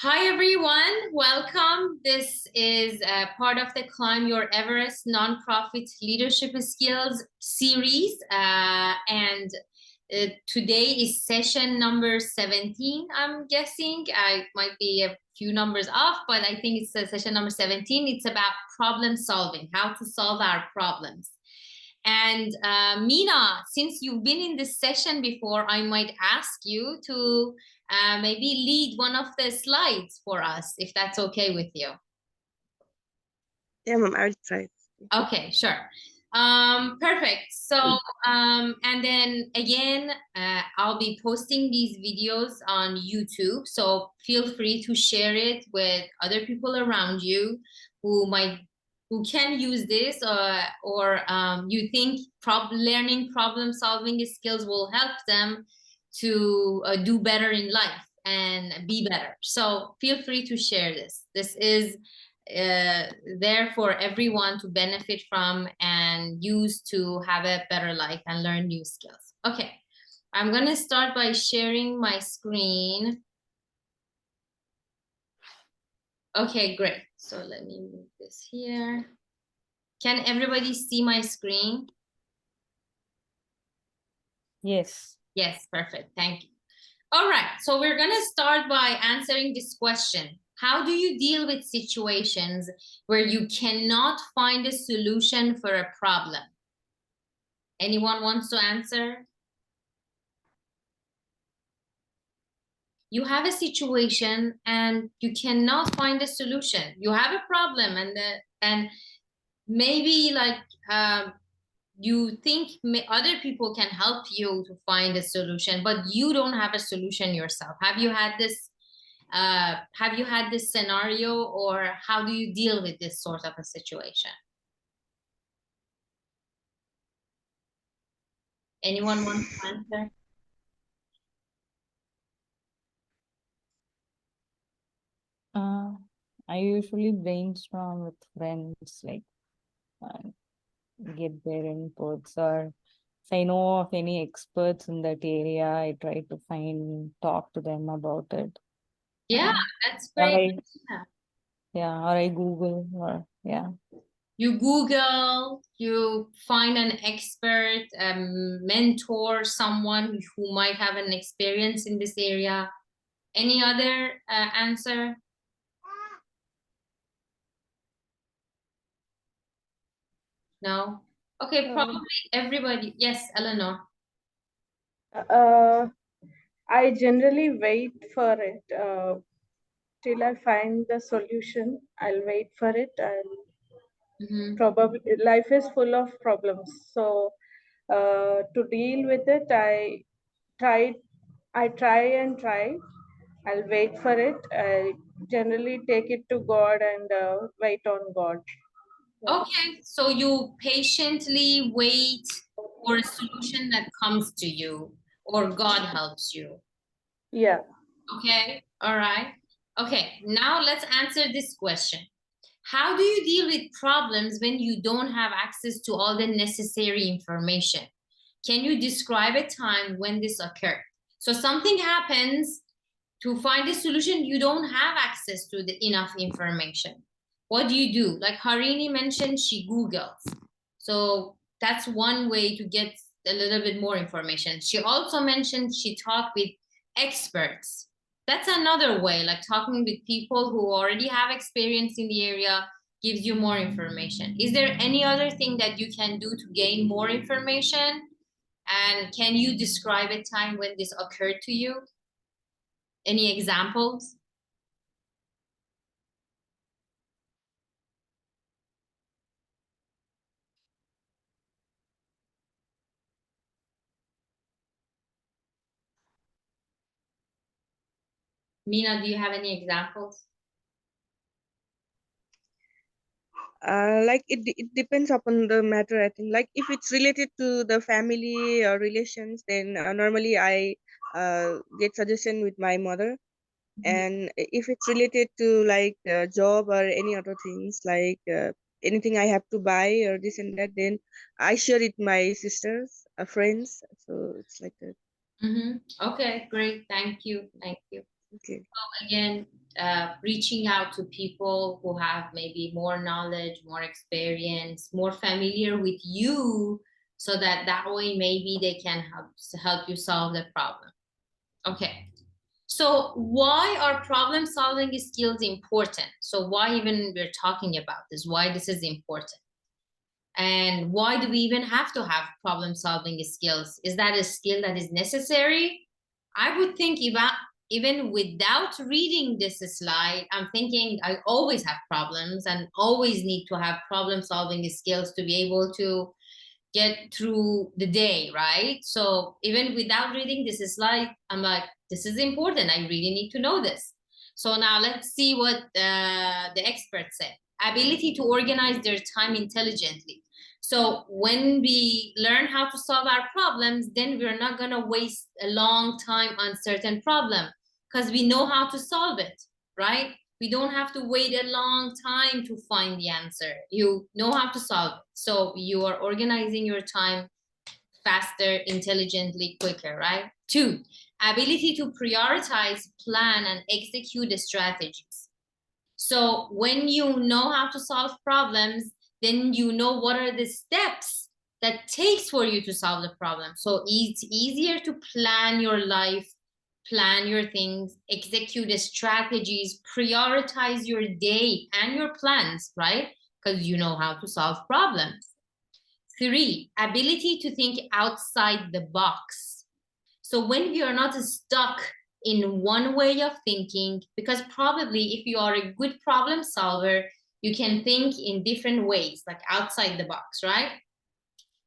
Hi everyone, welcome. This is part of the Climb Your Everest nonprofit leadership skills series. And today is session number 17, I'm guessing. I might be a few numbers off, but I think it's session number 17. It's about problem solving, how to solve our problems. And Mina, since you've been in this session before, I might ask you to maybe lead one of the slides for us, if that's okay with you. Yeah, ma'am, I'll try. Okay, sure. Perfect. So, and then again, I'll be posting these videos on YouTube. So feel free to share it with other people around you who can use this, or you think learning problem solving skills will help them to do better in life and be better. So feel free to share this. This is there for everyone to benefit from and use to have a better life and learn new skills. Okay, I'm gonna start by sharing my screen. Okay, great. So let me move this here. Can everybody see my screen? Yes. Yes, perfect. Thank you. All right, so we're gonna start by answering this question. How do you deal with situations where you cannot find a solution for a problem? Anyone wants to answer? You have a situation and you cannot find a solution. You have a problem and maybe like you think other people can help you to find a solution, but you don't have a solution yourself. Have you had this? Have you had this scenario, or how do you deal with this sort of a situation? Anyone want to answer? I usually brainstorm with friends, like get their inputs, or if I know of any experts in that area, I try to talk to them about it. Yeah, that's Or great. or I Google, or yeah. You Google, you find an expert, mentor, someone who might have an experience in this area. Any other answer? No? Okay, probably everybody. Yes, Eleanor. I generally wait for it till I find the solution. I'll wait for it, and probably life is full of problems. So to deal with it, try, I try and try. I'll wait for it. I generally take it to God and wait on God. Okay, so you patiently wait for a solution that comes to you, or God helps you. Yeah. Okay, all right. Okay, now let's answer this question. How do you deal with problems when you don't have access to all the necessary information? Can you describe a time when this occurred? So something happens, to find a solution, you don't have access to the enough information. What do you do? Like Harini mentioned, she Googles. So that's one way to get a little bit more information. She also mentioned she talked with experts. That's another way, like talking with people who already have experience in the area gives you more information. Is there any other thing that you can do to gain more information? And can you describe a time when this occurred to you? Any examples? Mina, do you have any examples? Like it depends upon the matter. I think, like, if it's related to the family or relations, then normally I get suggestion with my mother. And if it's related to like job or any other things, like anything I have to buy or this and that, then I share it my sisters, friends. So it's like that. Okay, great. Thank you. Thank you. Okay. So again, reaching out to people who have maybe more knowledge, more experience, more familiar with you, so that way maybe they can help you solve the problem. Okay. So why are problem solving skills important? So why even we're talking about this? Why this is important? And why do we even have to have problem solving skills? Is that a skill that is necessary? I would think even without reading this slide, I'm thinking I always have problems and always need to have problem solving skills to be able to get through the day, right? So even without reading this slide, I'm like, this is important. I really need to know this. So now let's see what the experts say. Ability to organize their time intelligently. So when we learn how to solve our problems, then we're not going to waste a long time on certain problem because we know how to solve it, right? We don't have to wait a long time to find the answer. You know how to solve it. So you are organizing your time faster, intelligently, quicker, right? 2, ability to prioritize, plan, and execute the strategies. So when you know how to solve problems, then you know what are the steps that takes for you to solve the problem. So it's easier to plan your life, plan your things, execute the strategies, prioritize your day and your plans, right? Because you know how to solve problems. 3, ability to think outside the box. So when we are not stuck in one way of thinking, because probably if you are a good problem solver, you can think in different ways, like outside the box, right?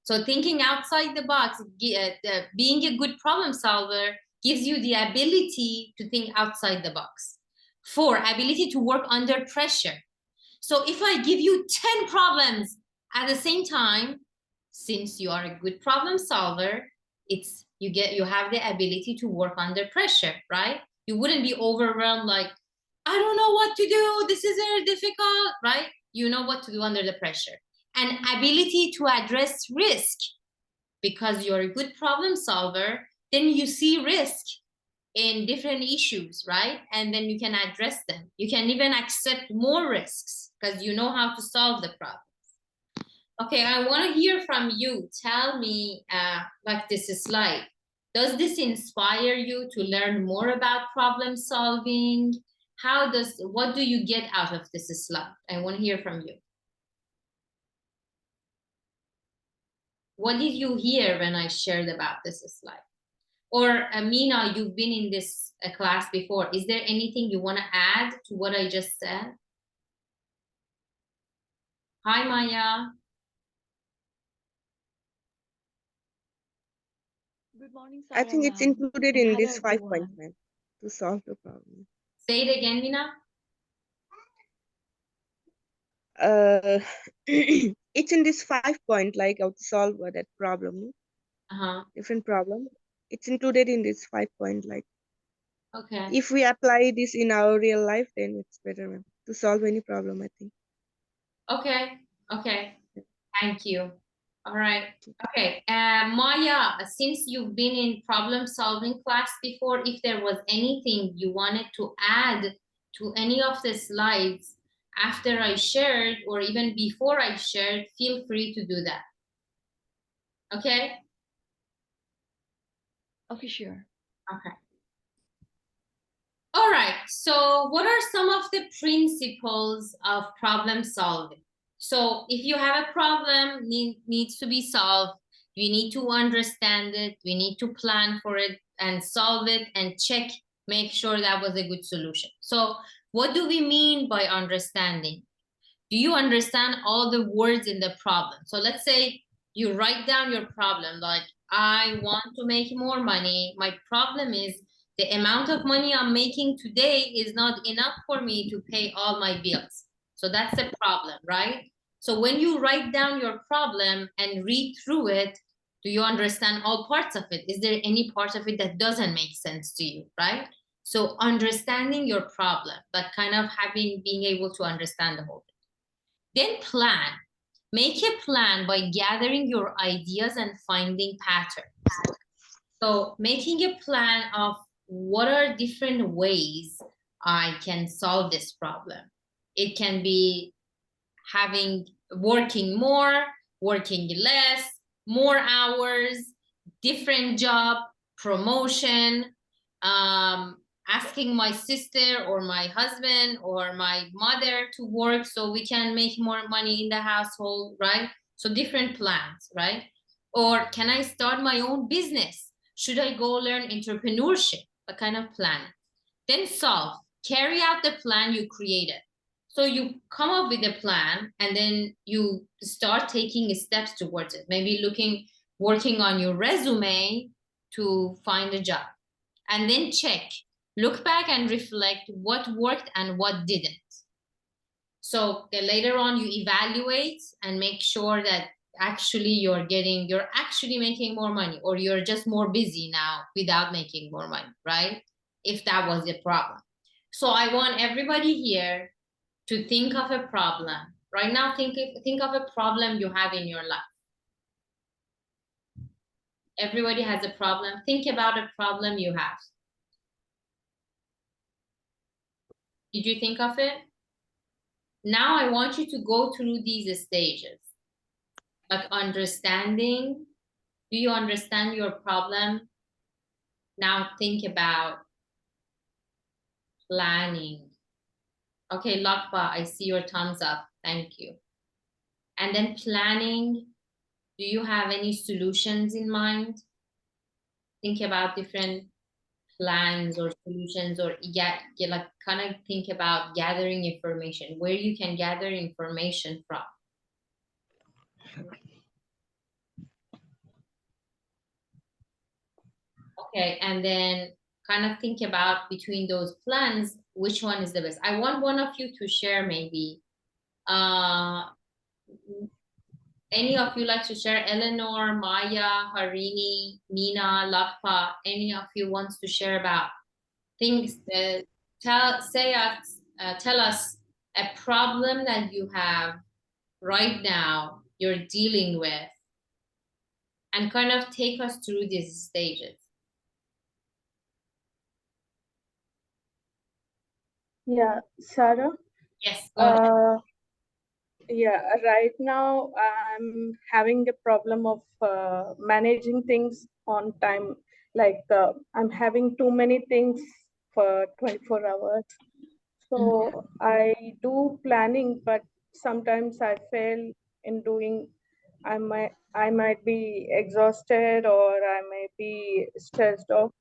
So thinking outside the box, being a good problem solver gives you the ability to think outside the box. 4, ability to work under pressure. So if I give you 10 problems at the same time, since you are a good problem solver, you have the ability to work under pressure, right? You wouldn't be overwhelmed like, I don't know what to do, this is very difficult, right? You know what to do under the pressure. And ability to address risk, because you're a good problem solver, then you see risk in different issues, right? And then you can address them. You can even accept more risks because you know how to solve the problem. Okay, I want to hear from you. Tell me, like this slide, does this inspire you to learn more about problem solving? What do you get out of this slide? I want to hear from you. What did you hear when I shared about this slide? Or Amina, you've been in this class before. Is there anything you want to add to what I just said? Hi, Maya. Good morning, I think Sarah it's ma'am. included And in hello this 5-point everyone. plan to solve the problem. Say it again, Mina. It's in this 5-point, like how to solve that problem, different problem. It's included in this 5-point, like. Okay. If we apply this in our real life, then it's better, ma'am, to solve any problem, I think. Okay. Okay. Thank you. All right. Okay. Maya, since you've been in problem solving class before, if there was anything you wanted to add to any of the slides after I shared or even before I shared, feel free to do that. Okay? Okay, sure. Okay. All right. So what are some of the principles of problem solving? So if you have a problem needs to be solved, we need to understand it, we need to plan for it and solve it and check, make sure that was a good solution. So what do we mean by understanding? Do you understand all the words in the problem? So let's say you write down your problem, like, I want to make more money. My problem is the amount of money I'm making today is not enough for me to pay all my bills. So that's the problem, right? So when you write down your problem and read through it, do you understand all parts of it? Is there any part of it that doesn't make sense to you, right? So understanding your problem, but kind of being able to understand the whole thing. Then plan. Make a plan by gathering your ideas and finding patterns. So making a plan of what are different ways I can solve this problem. It can be working more, working less, more hours, different job, promotion, asking my sister or my husband or my mother to work so we can make more money in the household, right? So different plans, right? Or can I start my own business? Should I go learn entrepreneurship? What kind of plan? Then solve, carry out the plan you created. So you come up with a plan and then you start taking steps towards it. Maybe working on your resume to find a job. And then look back and reflect what worked and what didn't. So later on you evaluate and make sure that actually you're actually making more money, or you're just more busy now without making more money, right? If that was the problem. So I want everybody here to think of a problem. Right now, think of a problem you have in your life. Everybody has a problem. Think about a problem you have. Did you think of it? Now I want you to go through these stages. Like understanding. Do you understand your problem? Now think about planning. Okay, Lakpa, I see your thumbs up. Thank you. And then planning. Do you have any solutions in mind? Think about different plans or solutions, or like kind of think about gathering information, where you can gather information from. Okay, and then kind of think about between those plans, which one is the best. I want one of you to share maybe. Any of you like to share? Eleanor, Maya, Harini, Nina, Lakpa, any of you wants to share about things that tell us a problem that you have right now you're dealing with, and kind of take us through these stages. Yeah, Sarah. Yes, go ahead. Yeah, right now I'm having a problem of managing things on time. Like I'm having too many things for 24 hours. So I do planning, but sometimes I fail in doing. I might be exhausted, or I may be stressed of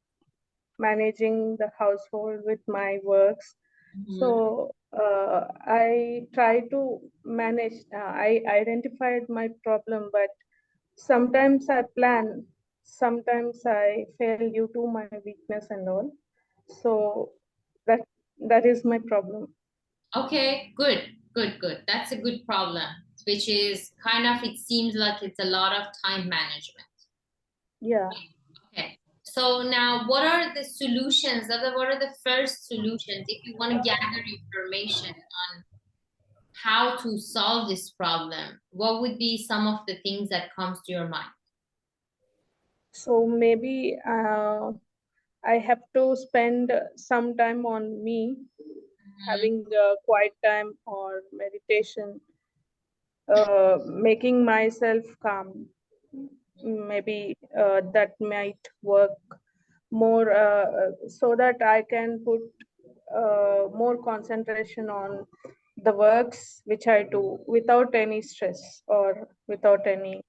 managing the household with my works. So I try to manage. I identified my problem, but sometimes I plan, sometimes I fail due to my weakness and all. So that is my problem. Okay, good. That's a good problem, which is kind of, it seems like it's a lot of time management. Yeah. Okay. So now what are the solutions? What are the first solutions if you want to gather information on how to solve this problem? What would be some of the things that comes to your mind? So maybe I have to spend some time on me, having quiet time or meditation, making myself calm. Maybe that might work more, so that I can put more concentration on the works which I do without any stress or without any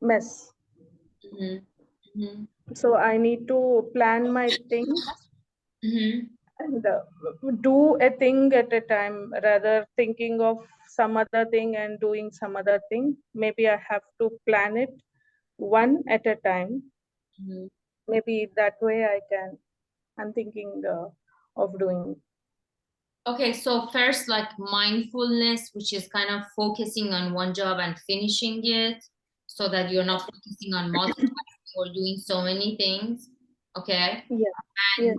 mess. So I need to plan my things and do a thing at a time, rather thinking of some other thing and doing some other thing. Maybe I have to plan it one at a time. Maybe that way I'm thinking of doing. Okay, so first, like mindfulness, which is kind of focusing on one job and finishing it, so that you're not focusing on multitasking or doing so many things. Okay. Yeah. And Yes.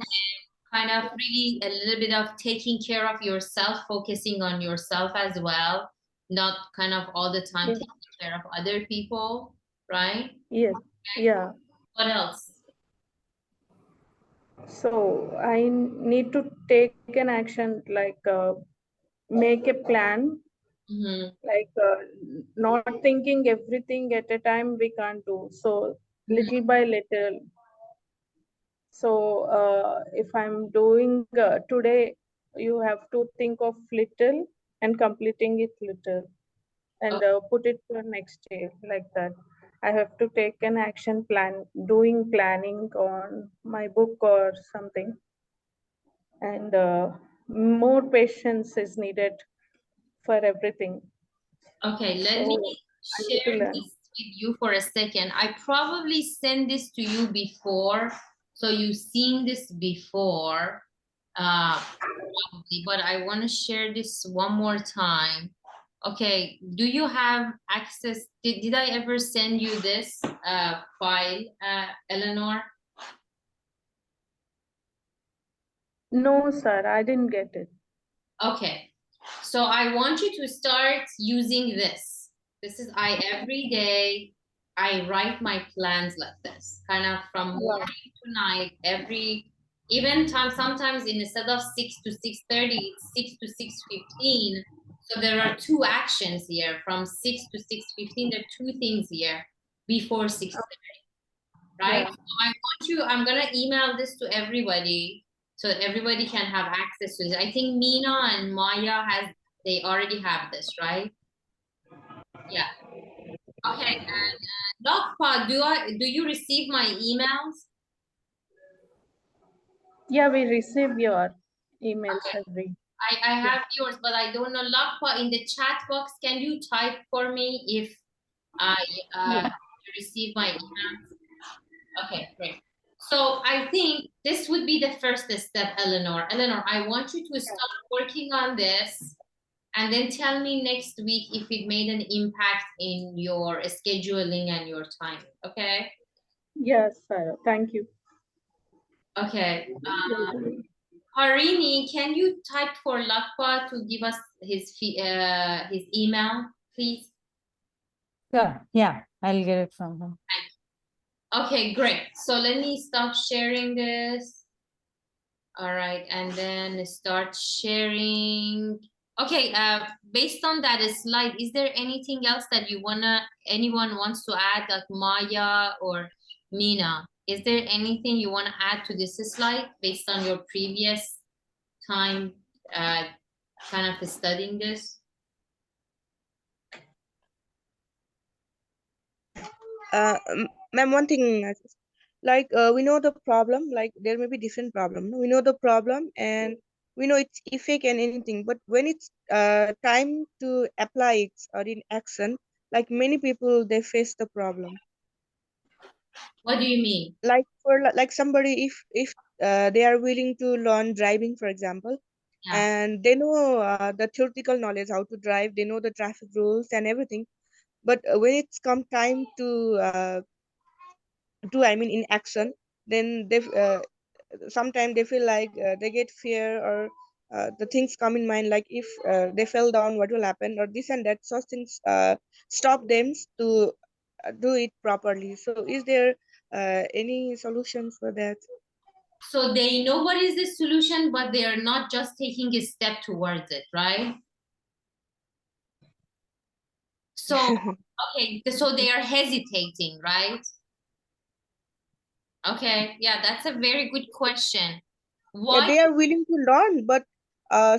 kind of really a little bit of taking care of yourself, focusing on yourself as well, not kind of all the time taking care of other people, right? Yes. Okay. Yeah. What else? So I need to take an action, like make a plan, like not thinking everything at a time we can't do. So little by little. So if I'm doing today, you have to think of little and completing it little, and put it for next day, like that. I have to take an action plan, doing planning on my book or something, and more patience is needed for everything. Okay, let So me I need to share learn. this with you for a second. I probably sent this to you before, so you've seen this before, probably, but I want to share this one more time. Okay, do you have access? Did I ever send you this file, Eleanor? No, sir, I didn't get it. Okay, so I want you to start using this. This is every day I write my plans like this, kind of from morning to night, even time, sometimes instead of 6 to 6:30, it's 6 to 6:15. So there are two actions here from 6 to 6:15. There are two things here before 6:30, right? Yeah. So I'm gonna email this to everybody so that everybody can have access to this. I think Mina and Maya they already have this, right? Yeah. Okay. And Lokpa, do you receive my emails? Yeah, we receive your emails Okay. every. I have yours, but I don't know. Lokpa, in the chat box, can you type for me if Yeah. you receive my emails? Okay, great. So I think this would be the first step, Eleanor. Eleanor, I want you to start working on this and then tell me next week if it made an impact in your scheduling and your time. Okay? Yes, sir. Thank you. Okay. Harini, can you type for Lakpa to give us his email, please? Sure. Yeah, I'll get it from him. Okay, great. So let me stop sharing this. All right, and then start sharing. Okay, based on that slide, is there anything else that anyone wants to add, like Maya or Mina? Is there anything you want to add to this slide based on your previous time kind of studying this? Ma'am, one thing, like we know the problem, like there may be different problem. No? We know the problem and we know its effect and anything, but when it's time to apply it or in action, like many people they face the problem. What do you mean? Like for like somebody, if they are willing to learn driving, for example, Yeah. and they know the theoretical knowledge how to drive, they know the traffic rules and everything, but when it's come time to I mean in action, then they sometimes they feel like they get fear or the things come in mind, like if they fell down what will happen or this and that, so things stop them to do it properly. So is there any solution for that? So they know what is the solution, but they are not just taking a step towards it, right? So, okay, so they are hesitating, right? Okay, yeah, that's a very good question. Yeah, Why? they are willing to learn, but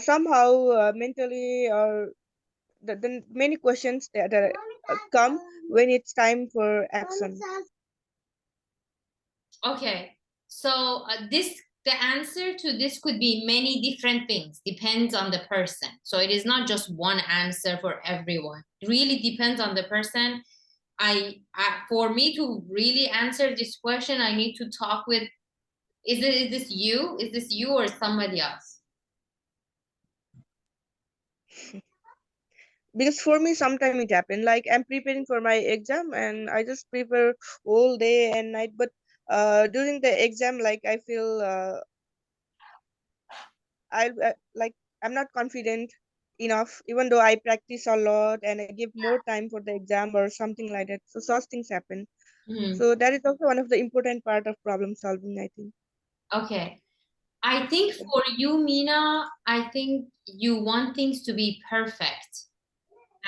somehow mentally or the many questions that come when it's time for action. Okay, so the answer to this could be many different things, depends on the person. So it is not just one answer for everyone. It really depends on the person. For me to really answer this question, I need to talk with, is this you? Is this you or somebody else? Because for me sometimes it happened, like I'm preparing for my exam and I just prepare all day and night, but during the exam, like I feel like I'm not confident enough, even though I practice a lot and I give more time for the exam or something like that. So such things happen. So that is also one of the important part of problem solving, I think. Okay. I think for you, Mina, I think you want things to be perfect.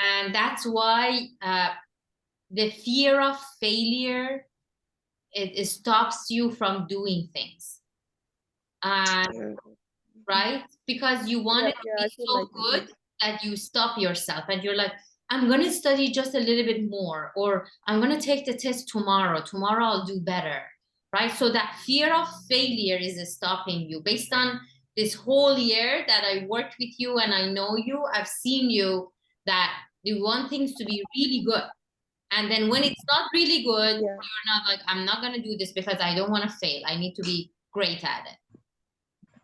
And that's why the fear of failure, it stops you from doing things. Right? Because you want it to I be feel so like that, good that you stop yourself and you're like, I'm going to study just a little bit more, or I'm going to take the test tomorrow. Tomorrow I'll do better. Right? So that fear of failure is stopping you. Based on this whole year that I worked with you and I know you, I've seen you that you want things to be really good. And then when it's not really good, you're not like, I'm not going to do this because I don't want to fail. I need to be great at it.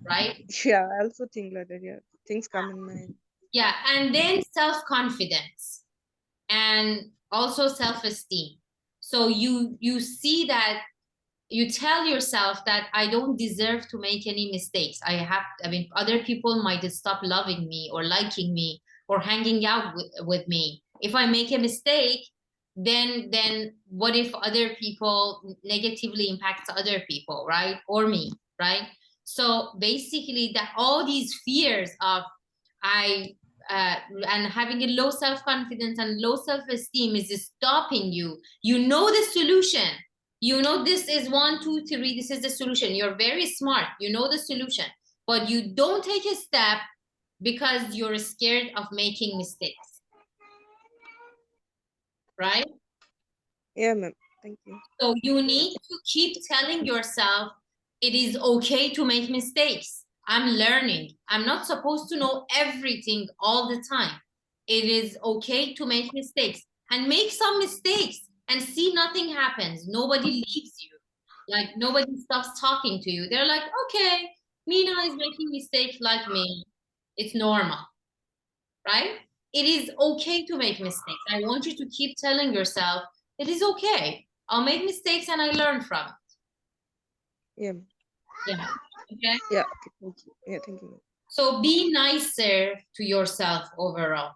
Right? Yeah, I also think like that. Yeah, things come in mind. Yeah, and then self-confidence and also self-esteem. So you see that you tell yourself that I don't deserve to make any mistakes. I mean, other people might stop loving me or liking me or hanging out with me. If I make a mistake, then what if other people negatively impacts other people, right? Or me, right? So basically that all these fears of I and having a low self-confidence and low self-esteem is stopping you. You know the solution. You know this is 1, 2, 3. This is the solution. You're very smart. You know the solution, but you don't take a step because you're scared of making mistakes, right? Yeah, ma'am. Thank you. So you need to keep telling yourself it is okay to make mistakes. I'm learning. I'm not supposed to know everything all the time. It is okay to make mistakes and make some mistakes and see nothing happens. Nobody leaves you. Like nobody stops talking to you. They're like, okay, Mina is making mistakes like me. It's normal, right? It is okay to make mistakes. I want you to keep telling yourself it is okay. I'll make mistakes and I learn from it. Yeah. Yeah. Okay. Yeah. Okay. Thank you. Yeah. Thank you. So be nicer to yourself overall.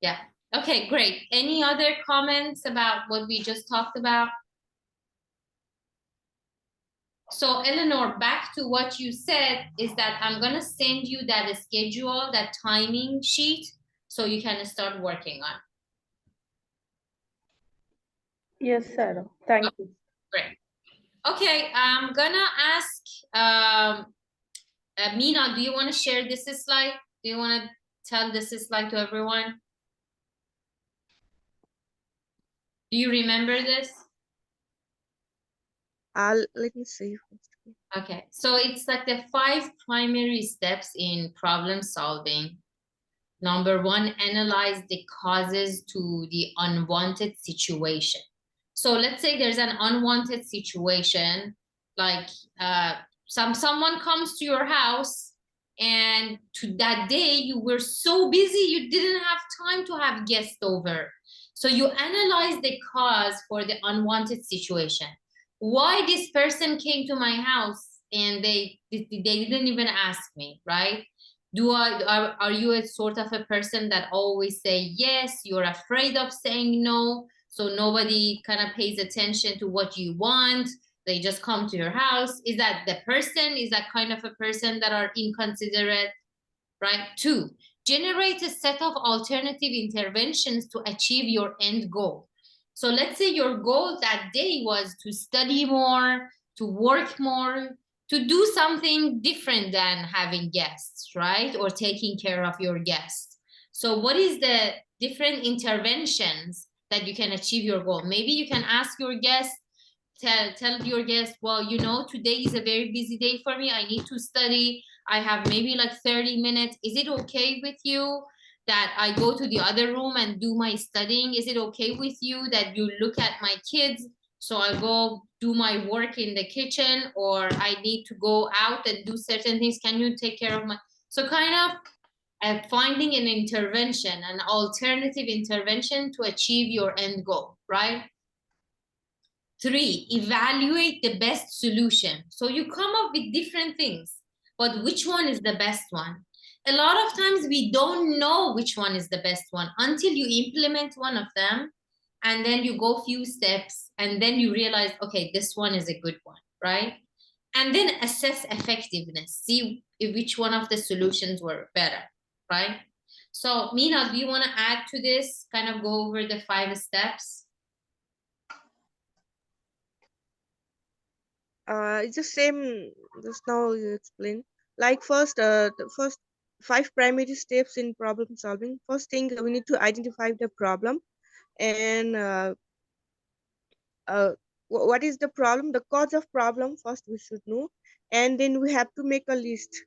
Yeah. Okay, great. Any other comments about what we just talked about? So Eleanor, back to what you said is that I'm going to send you that schedule, that timing sheet, so you can start working on. Yes, sir. Thank you. Great. Okay, I'm gonna ask Mina, do you want to share this slide? Do you want to tell this slide to everyone? Do you remember this? Let me see. Okay, so it's like the 5 primary steps in problem solving. Number 1, analyze the causes to the unwanted situation. So let's say there's an unwanted situation, like someone comes to your house and to that day you were so busy you didn't have time to have guests over. So you analyze the cause for the unwanted situation. Why this person came to my house and they didn't even ask me, right? Are you a sort of a person that always say yes? You're afraid of saying no, so nobody kind of pays attention to what you want. They just come to your house. Is that the person? Is that kind of a person that are inconsiderate? Right? 2, generate a set of alternative interventions to achieve your end goal. So let's say your goal that day was to study more, to work more, to do something different than having guests, right? Or taking care of your guests. So what is the different interventions that you can achieve your goal? Maybe you can ask your guests, tell your guests, well, you know, today is a very busy day for me. I need to study. I have maybe like 30 minutes. Is it okay with you that I go to the other room and do my studying? Is it okay with you that you look at my kids? So I go do my work in the kitchen, or I need to go out and do certain things. Can you take care of my... So kind of finding an intervention, an alternative intervention to achieve your end goal, right? 3, evaluate the best solution. So you come up with different things, but which one is the best one? A lot of times we don't know which one is the best one until you implement one of them, and then you go few steps, and then you realize, okay, this one is a good one, right? and then assess effectiveness. See which one of the solutions were better, right? So Mina, do you want to add to this? Kind of go over the 5 steps? It's the same just now you explained. Like first, the first 5 primary steps in problem solving. First thing, we need to identify the problem, and what is the problem, the cause of problem first we should know, and then we have to make a list.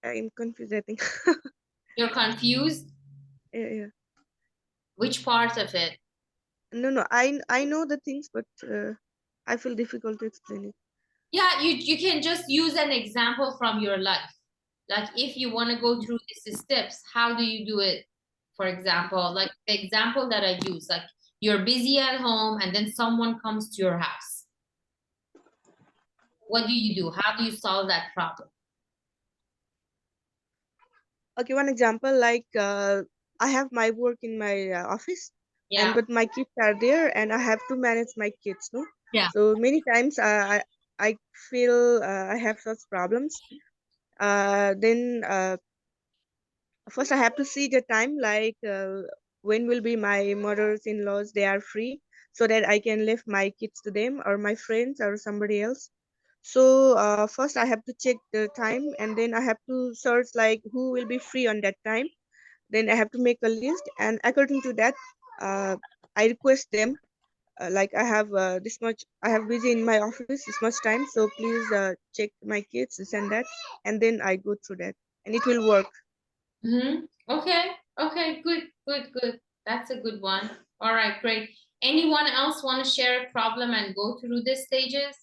I'm confused, I think. You're confused? Yeah. Which part of it? No, I know the things, but I feel difficult to explain it. Yeah, you can just use an example from your life. Like if you want to go through these steps, how do you do it? For example, like the example that I use, like you're busy at home and then someone comes to your house. What do you do? How do you solve that problem? Okay, one example, like I have my work in my office, Yeah. but my kids are there, and I have to manage my kids, no? Yeah. So many times I feel I have such problems. Then first I have to see the time, like when will be my mother's in-laws they are free, so that I can leave my kids to them or my friends or somebody else. So first I have to check the time, and then I have to search like who will be free on that time. Then I have to make a list, and according to that, I request them, like I have this much, I have busy in my office this much time, so please check my kids, this and that, and then I go through that, and it will work. Okay, good. That's a good one. All right, great. Anyone else want to share a problem and go through the stages?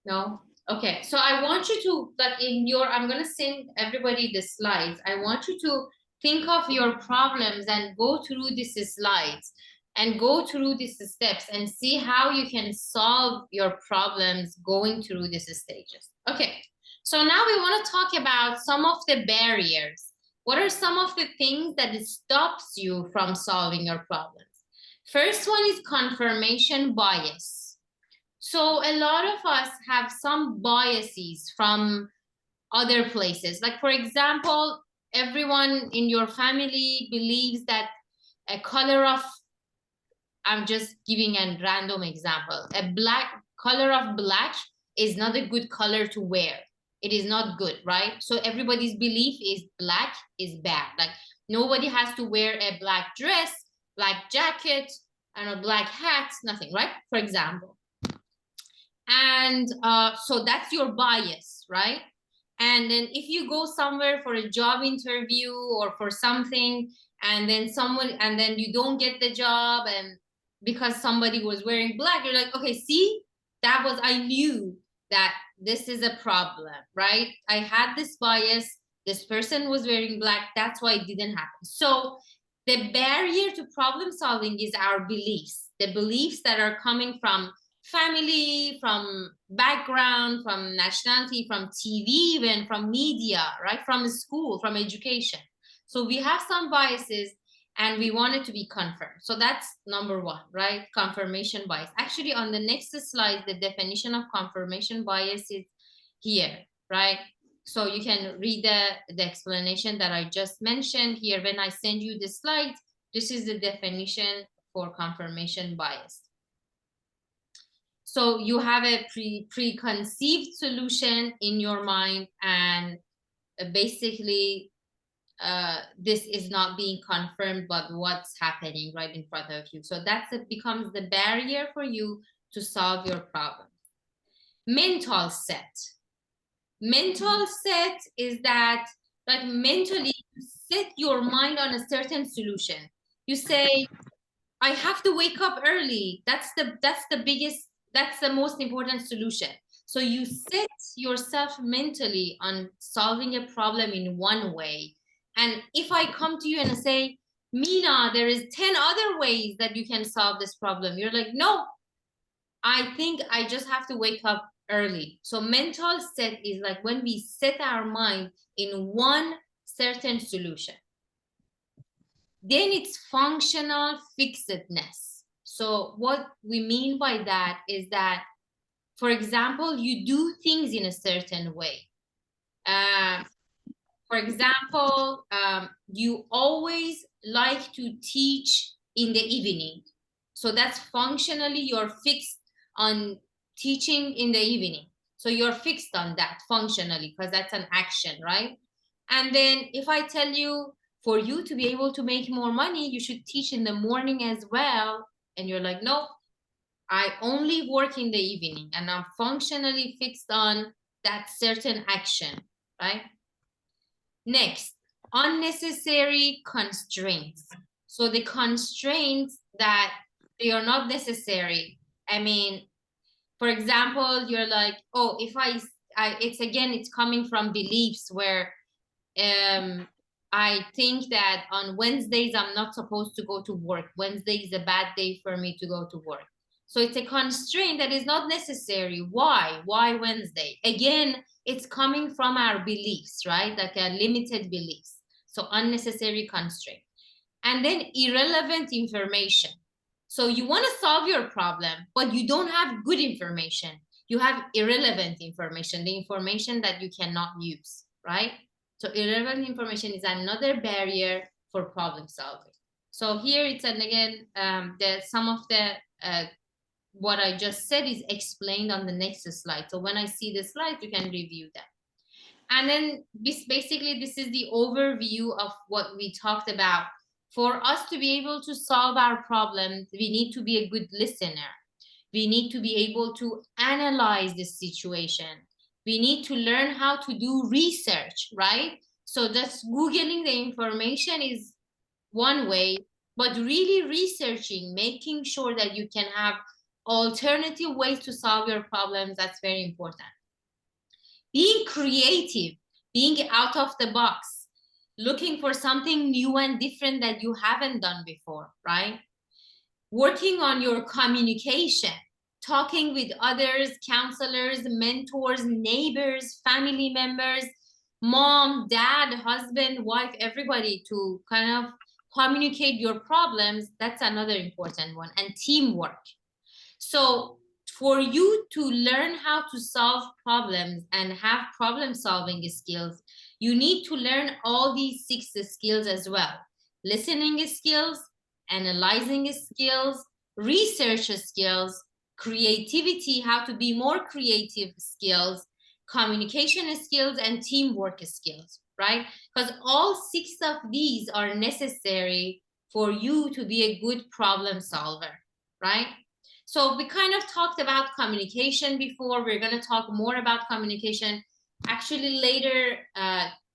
No? Okay, so I want you to, like in your, I'm going to send everybody the slides. I want you to think of your problems and go through these slides and go through these steps and see how you can solve your problems going through these stages. Okay, so now we want to talk about some of the barriers. What are some of the things that stops you from solving your problems? First one is confirmation bias. So a lot of us have some biases from other places. Like, for example, everyone in your family believes that a color of, I'm just giving a random example, a black color of black is not a good color to wear. It is not good, right? So everybody's belief is black is bad. Like nobody has to wear a black dress, black jacket, and a black hat, nothing, right? For example. And so that's your bias, right? And then if you go somewhere for a job interview or for something, and then you don't get the job, and because somebody was wearing black, you're like, okay, see, I knew that this is a problem, right? I had this bias, this person was wearing black, that's why it didn't happen. So the barrier to problem solving is our beliefs, the beliefs that are coming from family, from background, from nationality, from TV, even from media, right? From school, from education. So we have some biases and we want it to be confirmed. So that's number one, right? Confirmation bias. Actually, on the next slide, the definition of confirmation bias is here, right? So you can read the explanation that I just mentioned here. When I send you the slide, this is the definition for confirmation bias. So you have a preconceived solution in your mind, and basically this is not being confirmed but what's happening right in front of you. So becomes the barrier for you to solve your problem. Mental set. Mental set is that, like, mentally you set your mind on a certain solution. You say, I have to wake up early. That's the most important solution. So you set yourself mentally on solving a problem in one way. And if I come to you and say, Mina, there is 10 other ways that you can solve this problem, you're like, no, I think I just have to wake up early. So mental set is like when we set our mind in one certain solution. Then it's functional fixedness. So what we mean by that is that, for example, you do things in a certain way. For example, you always like to teach in the evening. So that's functionally you're fixed on teaching in the evening. So you're fixed on that functionally because that's an action, right? And then if I tell you, for you to be able to make more money, you should teach in the morning as well. And you're like, no, I only work in the evening and I'm functionally fixed on that certain action, right? Next, unnecessary constraints. So the constraints that they are not necessary. I mean, for example, you're like, oh, if it's coming from beliefs where I think that on Wednesdays I'm not supposed to go to work. Wednesday is a bad day for me to go to work. So it's a constraint that is not necessary. Why? Why Wednesday? Again, it's coming from our beliefs, right? Like a limited beliefs. So unnecessary constraint. And then irrelevant information. So you want to solve your problem, but you don't have good information. You have irrelevant information, the information that you cannot use, right? So irrelevant information is another barrier for problem solving. So here it's, and again, some of the what I just said is explained on the next slide. So when I see the slides, you can review them. And then basically, this is the overview of what we talked about. For us to be able to solve our problems, we need to be a good listener. We need to be able to analyze the situation. We need to learn how to do research, right? So just Googling the information is one way, but really researching, making sure that you can have alternative ways to solve your problems, that's very important. Being creative, being out of the box, looking for something new and different that you haven't done before, right? Working on your communication, talking with others, counselors, mentors, neighbors, family members, mom, dad, husband, wife, everybody, to kind of communicate your problems. That's another important one. And teamwork. So for you to learn how to solve problems and have problem solving skills, you need to learn all these 6 skills as well. Listening skills, analyzing skills, research skills, creativity, how to be more creative skills, communication skills, and teamwork skills, right? Because all 6 of these are necessary for you to be a good problem solver, right? So we kind of talked about communication before. We're going to talk more about communication. Actually, later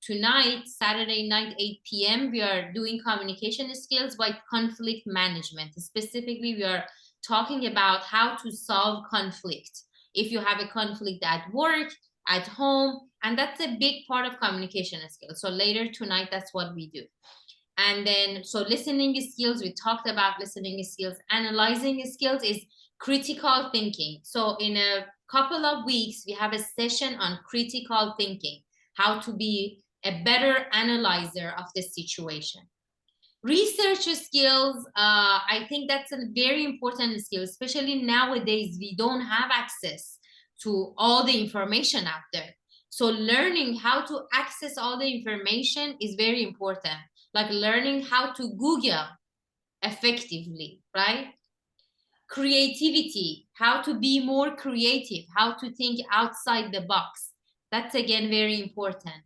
tonight, Saturday night, 8 p.m., we are doing communication skills by conflict management. Specifically, we are talking about how to solve conflict. If you have a conflict at work, at home, and that's a big part of communication skills. So later tonight, that's what we do. And then, so listening skills, we talked about listening skills. Analyzing skills is critical thinking. So in a couple of weeks, we have a session on critical thinking, how to be a better analyzer of the situation. Research skills, I think that's a very important skill, especially nowadays, we don't have access to all the information out there. So learning how to access all the information is very important, like learning how to Google effectively, right? Creativity, how to be more creative, how to think outside the box. That's again very important.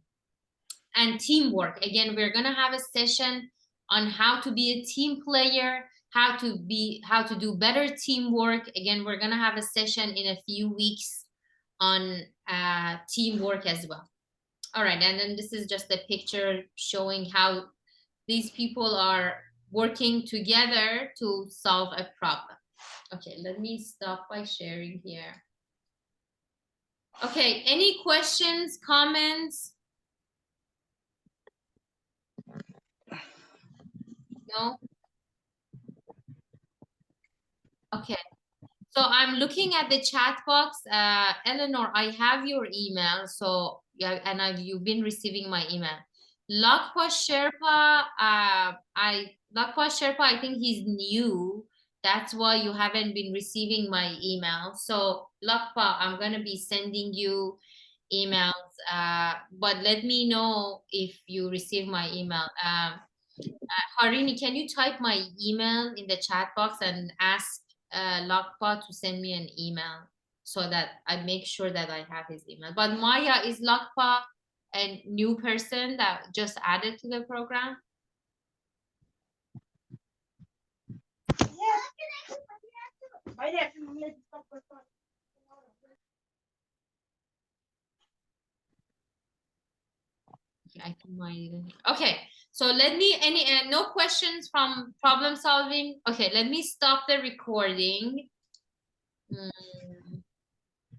And teamwork, again, we're gonna have a session on how to be a team player, how to do better teamwork. Again, we're gonna have a session in a few weeks on teamwork as well. All right, and then this is just a picture showing how these people are working together to solve a problem. Okay, let me stop by sharing here. Okay, any questions, comments? No? Okay, so I'm looking at the chat box. Eleanor, I have your email. So yeah, and you've been receiving my email. Lakpa Sherpa, Lakpa Sherpa, I think he's new. That's why you haven't been receiving my email. So Lakpa, I'm gonna be sending you emails. But let me know if you receive my email. Harini, can you type my email in the chat box and ask Lakpa to send me an email so that I make sure that I have his email. But Maya, is Lakpa a new person that just added to the program? I think my okay. So let me no questions from problem solving. Okay, let me stop the recording.